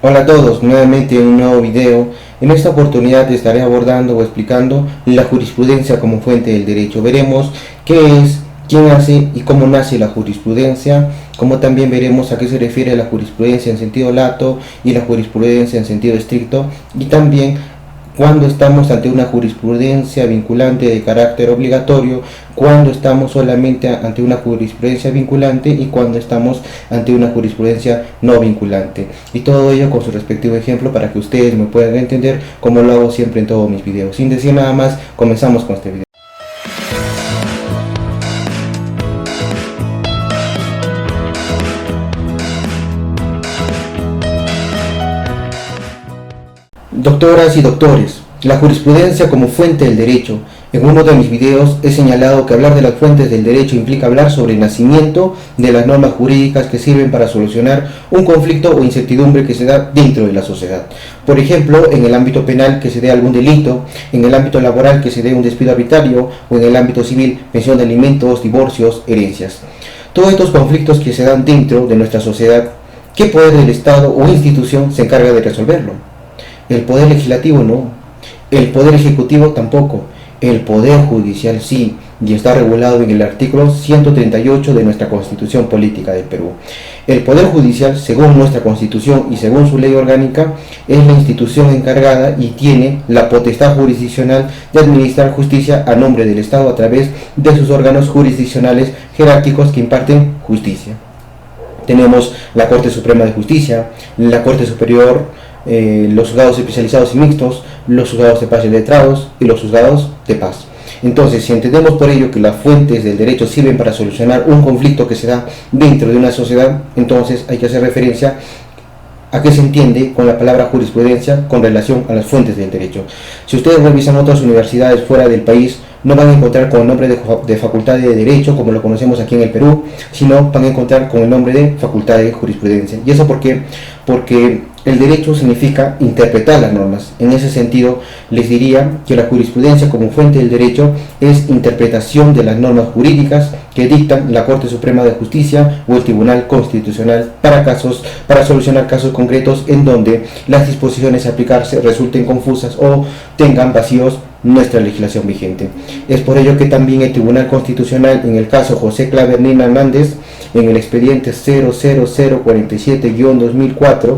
Hola a todos, nuevamente en un nuevo video. En esta oportunidad estaré abordando o explicando la jurisprudencia como fuente del derecho. Veremos qué es, quién hace y cómo nace la jurisprudencia, como también veremos a qué se refiere la jurisprudencia en sentido lato y la jurisprudencia en sentido estricto, y también cuando estamos ante una jurisprudencia vinculante de carácter obligatorio, cuando estamos solamente ante una jurisprudencia vinculante y cuando estamos ante una jurisprudencia no vinculante. Y todo ello con su respectivo ejemplo para que ustedes me puedan entender, como lo hago siempre en todos mis videos. Sin decir nada más, comenzamos con este video. Doctoras y doctores, la jurisprudencia como fuente del derecho. En uno de mis videos he señalado que hablar de las fuentes del derecho implica hablar sobre el nacimiento de las normas jurídicas que sirven para solucionar un conflicto o incertidumbre que se da dentro de la sociedad. Por ejemplo, en el ámbito penal que se dé algún delito, en el ámbito laboral que se dé un despido arbitrario o en el ámbito civil pensión de alimentos, divorcios, herencias. Todos estos conflictos que se dan dentro de nuestra sociedad, ¿qué poder del Estado o institución se encarga de resolverlo? El poder legislativo no, el poder ejecutivo tampoco, el poder judicial sí, y está regulado en el artículo 138 de nuestra Constitución Política del Perú. El poder judicial, según nuestra Constitución y según su ley orgánica, es la institución encargada y tiene la potestad jurisdiccional de administrar justicia a nombre del Estado a través de sus órganos jurisdiccionales jerárquicos que imparten justicia. Tenemos la Corte Suprema de Justicia, la Corte Superior, los juzgados especializados y mixtos, los juzgados de paz y letrados y los juzgados de paz. Entonces, si entendemos por ello que las fuentes del derecho sirven para solucionar un conflicto que se da dentro de una sociedad, entonces hay que hacer referencia a qué se entiende con la palabra jurisprudencia con relación a las fuentes del derecho. Si ustedes revisan otras universidades fuera del país, no van a encontrar con el nombre de Facultad de Derecho, como lo conocemos aquí en el Perú, sino van a encontrar con el nombre de Facultad de Jurisprudencia. ¿Y eso por qué? Porque el derecho significa interpretar las normas. En ese sentido, les diría que la jurisprudencia como fuente del derecho es interpretación de las normas jurídicas que dictan la Corte Suprema de Justicia o el Tribunal Constitucional para solucionar casos concretos en donde las disposiciones a aplicarse resulten confusas o tengan vacíos nuestra legislación vigente. Es por ello que también el Tribunal Constitucional, en el caso José Clavernina Hernández, en el expediente 00047-2004,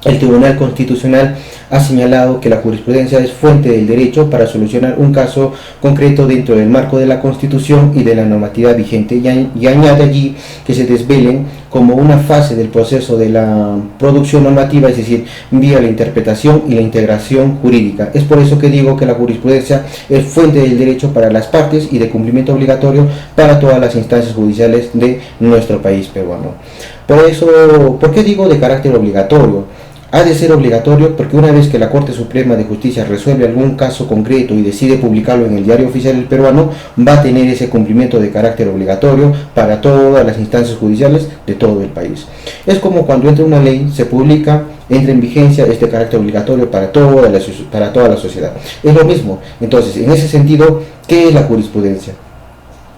el Tribunal Constitucional ha señalado que la jurisprudencia es fuente del derecho para solucionar un caso concreto dentro del marco de la Constitución y de la normativa vigente, y añade allí que se desvelen como una fase del proceso de la producción normativa, es decir, vía la interpretación y la integración jurídica. Es por eso que digo que la jurisprudencia es fuente del derecho para las partes y de cumplimiento obligatorio para todas las instancias judiciales de nuestro país peruano. Por eso, ¿por qué digo de carácter obligatorio? Ha de ser obligatorio porque una vez que la Corte Suprema de Justicia resuelve algún caso concreto y decide publicarlo en el Diario Oficial del Peruano, va a tener ese cumplimiento de carácter obligatorio para todas las instancias judiciales de todo el país. Es como cuando entra una ley, se publica, entra en vigencia este carácter obligatorio para toda la sociedad. Es lo mismo. Entonces, en ese sentido, ¿qué es la jurisprudencia?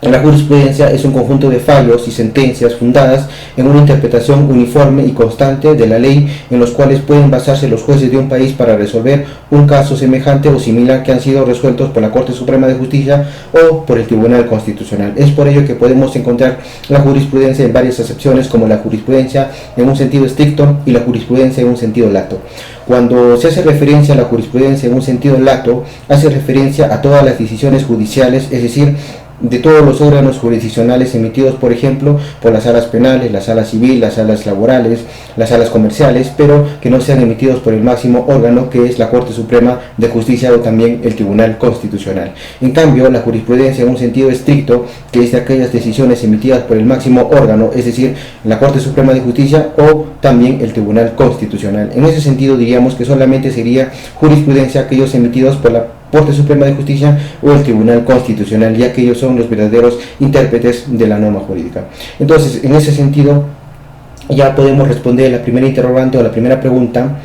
La jurisprudencia es un conjunto de fallos y sentencias fundadas en una interpretación uniforme y constante de la ley en los cuales pueden basarse los jueces de un país para resolver un caso semejante o similar que han sido resueltos por la Corte Suprema de Justicia o por el Tribunal Constitucional. Es por ello que podemos encontrar la jurisprudencia en varias acepciones, como la jurisprudencia en un sentido estricto y la jurisprudencia en un sentido lato. Cuando se hace referencia a la jurisprudencia en un sentido lato, hace referencia a todas las decisiones judiciales, es decir, de todos los órganos jurisdiccionales emitidos, por ejemplo, por las salas penales, la sala civil, las salas laborales, las salas comerciales, pero que no sean emitidos por el máximo órgano, que es la Corte Suprema de Justicia o también el Tribunal Constitucional. En cambio, la jurisprudencia en un sentido estricto, que es de aquellas decisiones emitidas por el máximo órgano, es decir, la Corte Suprema de Justicia o también el Tribunal Constitucional. En ese sentido, diríamos que solamente sería jurisprudencia aquellos emitidos por la Corte Suprema de Justicia o el Tribunal Constitucional, ya que ellos son los verdaderos intérpretes de la norma jurídica. Entonces, en ese sentido, ya podemos responder la primera interrogante o la primera pregunta: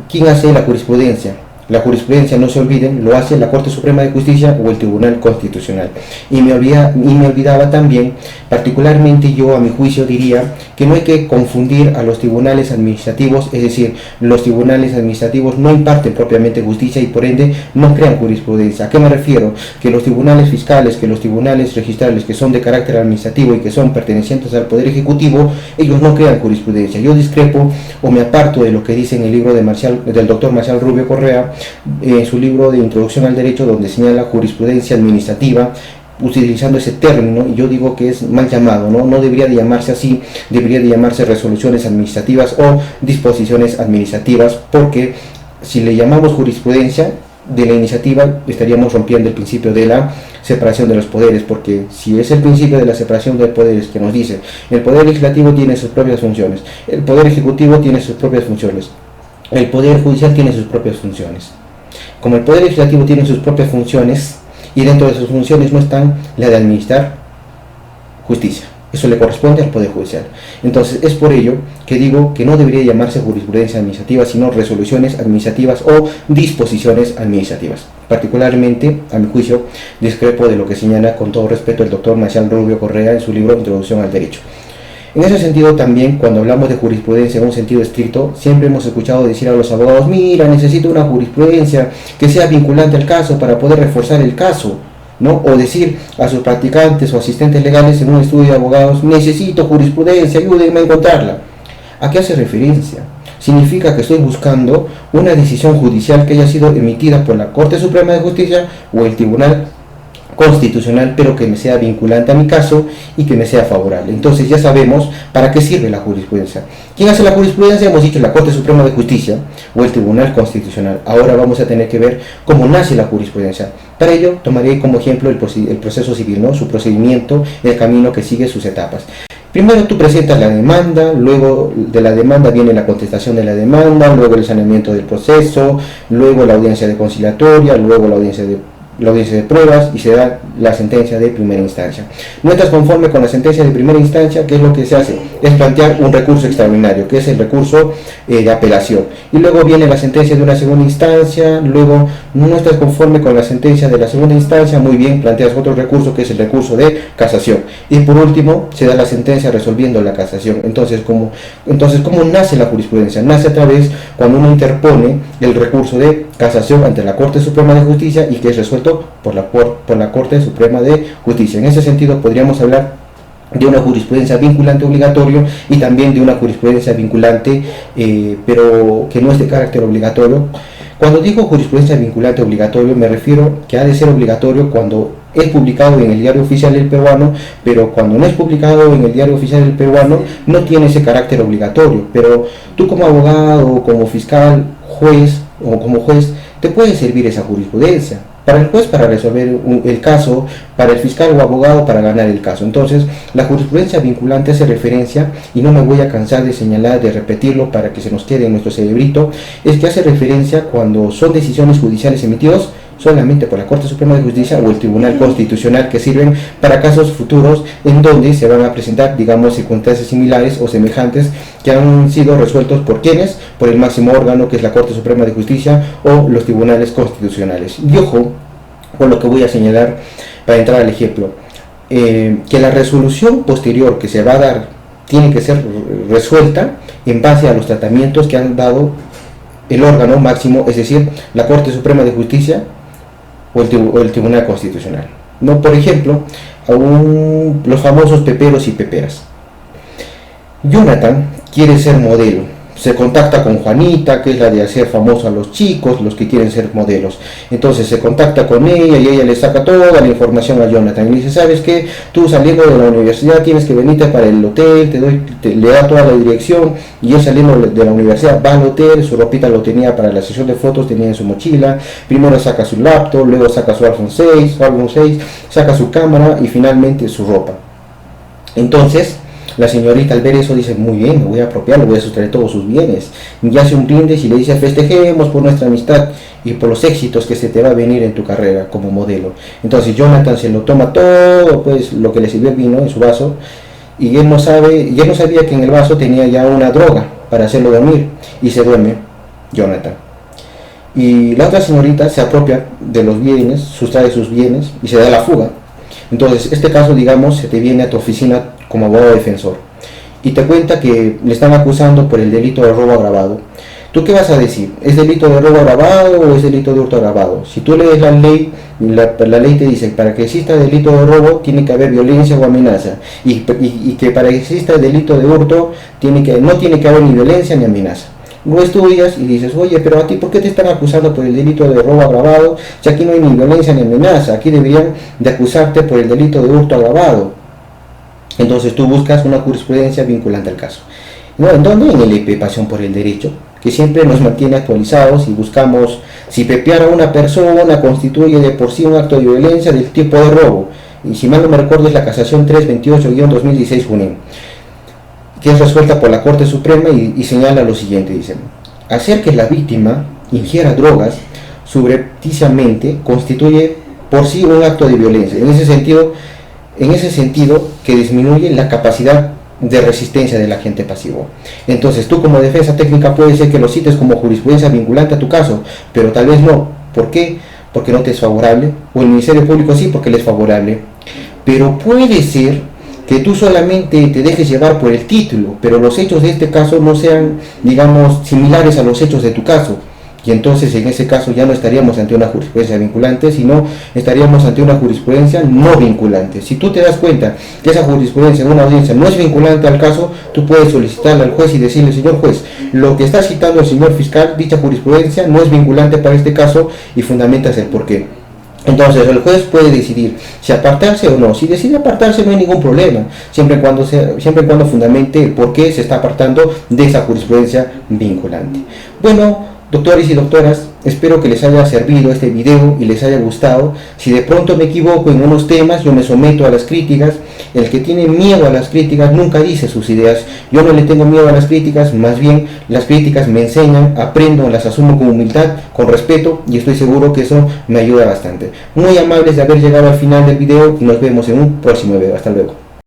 ¿quién hace la jurisprudencia? La jurisprudencia, no se olviden, lo hace la Corte Suprema de Justicia o el Tribunal Constitucional. Y me olvidaba también, particularmente yo a mi juicio diría que no hay que confundir a los tribunales administrativos, es decir, los tribunales administrativos no imparten propiamente justicia y por ende no crean jurisprudencia. ¿A qué me refiero? Que los tribunales fiscales, que los tribunales registrales que son de carácter administrativo y que son pertenecientes al Poder Ejecutivo, ellos no crean jurisprudencia. Yo discrepo o me aparto de lo que dice en el libro del doctor Marcial Rubio Correa, en su libro de Introducción al Derecho, donde señala jurisprudencia administrativa, utilizando ese término, y yo digo que es mal llamado, no debería de llamarse así, debería de llamarse resoluciones administrativas o disposiciones administrativas, porque si le llamamos jurisprudencia de la iniciativa, estaríamos rompiendo el principio de la separación de los poderes, porque si es el principio de la separación de poderes que nos dice, el Poder Legislativo tiene sus propias funciones, el Poder Ejecutivo tiene sus propias funciones, el Poder Judicial tiene sus propias funciones. Como el Poder Legislativo tiene sus propias funciones y dentro de sus funciones no están la de administrar justicia, eso le corresponde al Poder Judicial. Entonces es por ello que digo que no debería llamarse jurisprudencia administrativa, sino resoluciones administrativas o disposiciones administrativas. Particularmente, a mi juicio, discrepo de lo que señala con todo respeto el doctor Marcial Rubio Correa en su libro Introducción al Derecho. En ese sentido también, cuando hablamos de jurisprudencia en un sentido estricto, siempre hemos escuchado decir a los abogados, mira, necesito una jurisprudencia que sea vinculante al caso para poder reforzar el caso, ¿no? O decir a sus practicantes o asistentes legales en un estudio de abogados, necesito jurisprudencia, ayúdenme a encontrarla. ¿A qué hace referencia? Significa que estoy buscando una decisión judicial que haya sido emitida por la Corte Suprema de Justicia o el Tribunal Constitucional, pero que me sea vinculante a mi caso y que me sea favorable. Entonces ya sabemos para qué sirve la jurisprudencia. ¿Quién hace la jurisprudencia? Hemos dicho la Corte Suprema de Justicia o el Tribunal Constitucional. Ahora vamos a tener que ver cómo nace la jurisprudencia. Para ello tomaré como ejemplo el proceso civil, ¿no? Su procedimiento, el camino que sigue, sus etapas. Primero tú presentas la demanda, luego de la demanda viene la contestación de la demanda, luego el saneamiento del proceso, luego la audiencia de conciliatoria, luego la audiencia de pruebas y se da la sentencia de primera instancia. No estás conforme con la sentencia de primera instancia, ¿qué es lo que se hace? Es plantear un recurso extraordinario, que es el recurso de apelación. Y luego viene la sentencia de una segunda instancia, luego no estás conforme con la sentencia de la segunda instancia, muy bien, planteas otro recurso que es el recurso de casación. Y por último, se da la sentencia resolviendo la casación. Entonces, ¿cómo nace la jurisprudencia? Nace a través cuando uno interpone el recurso de casación ante la Corte Suprema de Justicia y que es resuelto por la Corte Suprema de Justicia. En ese sentido podríamos hablar de una jurisprudencia vinculante obligatorio y también de una jurisprudencia vinculante pero que no es de carácter obligatorio. Cuando digo jurisprudencia vinculante obligatorio me refiero que ha de ser obligatorio cuando es publicado en el Diario Oficial del Peruano, pero cuando no es publicado en el Diario Oficial del Peruano no tiene ese carácter obligatorio. Pero tú como abogado, como fiscal, juez o como juez, te puede servir esa jurisprudencia. Para el juez para resolver el caso, para el fiscal o abogado para ganar el caso. Entonces, la jurisprudencia vinculante hace referencia, y no me voy a cansar de señalar, de repetirlo para que se nos quede en nuestro cerebrito, es que hace referencia cuando son decisiones judiciales emitidas solamente por la Corte Suprema de Justicia o el Tribunal Constitucional, que sirven para casos futuros en donde se van a presentar, digamos, circunstancias similares o semejantes que han sido resueltos por quienes, por el máximo órgano que es la Corte Suprema de Justicia o los tribunales constitucionales. Y ojo con lo que voy a señalar para entrar al ejemplo, que la resolución posterior que se va a dar tiene que ser resuelta en base a los tratamientos que han dado el órgano máximo, es decir, la Corte Suprema de Justicia o el Tribunal Constitucional. No, por ejemplo, los famosos peperos y peperas. Jonathan quiere ser modelo. Se contacta con Juanita, que es la de hacer famoso a los chicos, los que quieren ser modelos. Entonces se contacta con ella y ella le saca toda la información a Jonathan. Y le dice, ¿sabes qué? Tú saliendo de la universidad tienes que venirte para el hotel, le da toda la dirección. Y él saliendo de la universidad va al hotel, su ropita lo tenía para la sesión de fotos, tenía en su mochila. Primero saca su laptop, luego saca su iPhone 6, saca su cámara y finalmente su ropa. Entonces la señorita al ver eso dice, muy bien, me voy a apropiar, le voy a sustraer todos sus bienes. Y hace un brindis y le dice, festejemos por nuestra amistad y por los éxitos que se te va a venir en tu carrera como modelo. Entonces Jonathan se lo toma todo, pues lo que le sirvió el vino en su vaso, y él no sabía que en el vaso tenía ya una droga para hacerlo dormir, y se duerme Jonathan. y la otra señorita se apropia de los bienes, sustrae sus bienes y se da la fuga. Entonces, este caso, digamos, se te viene a tu oficina como abogado defensor y te cuenta que le están acusando por el delito de robo agravado. ¿Tú qué vas a decir? ¿Es delito de robo agravado o es delito de hurto agravado? Si tú lees la ley, la ley te dice que para que exista delito de robo tiene que haber violencia o amenaza, y que para que exista delito de hurto no tiene que haber ni violencia ni amenaza. Luego estudias y dices, oye, pero a ti, ¿por qué te están acusando por el delito de robo agravado? Si aquí no hay ni violencia ni amenaza, aquí deberían de acusarte por el delito de hurto agravado. Entonces tú buscas una jurisprudencia vinculante al caso. ¿No? ¿En dónde? En el EP Pasión por el Derecho, que siempre nos mantiene actualizados y buscamos si pepear a una persona constituye de por sí un acto de violencia del tipo de robo. Y si mal no me recuerdo es la casación 328-2016 Junín, que es resuelta por la Corte Suprema y señala lo siguiente, dice: hacer que la víctima ingiera drogas subrepticiamente constituye por sí un acto de violencia, en ese sentido que disminuye la capacidad de resistencia del agente pasivo. Entonces tú como defensa técnica puede ser que lo cites como jurisprudencia vinculante a tu caso, pero tal vez no. ¿Por qué? Porque no te es favorable, o el Ministerio Público sí porque le es favorable. Pero puede ser que tú solamente te dejes llevar por el título, pero los hechos de este caso no sean, digamos, similares a los hechos de tu caso. Y entonces en ese caso ya no estaríamos ante una jurisprudencia vinculante, sino estaríamos ante una jurisprudencia no vinculante. Si tú te das cuenta que esa jurisprudencia en una audiencia no es vinculante al caso, tú puedes solicitarle al juez y decirle: señor juez, lo que está citando el señor fiscal, dicha jurisprudencia no es vinculante para este caso, y fundamentas el porqué. Entonces el juez puede decidir si apartarse o no. Si decide apartarse no hay ningún problema, siempre y cuando fundamente el por qué se está apartando de esa jurisprudencia vinculante. Bueno, doctores y doctoras, espero que les haya servido este video y les haya gustado. Si de pronto me equivoco en unos temas, yo me someto a las críticas. El que tiene miedo a las críticas nunca dice sus ideas. Yo no le tengo miedo a las críticas, más bien las críticas me enseñan, aprendo, las asumo con humildad, con respeto, y estoy seguro que eso me ayuda bastante. Muy amables de haber llegado al final del video y nos vemos en un próximo video. Hasta luego.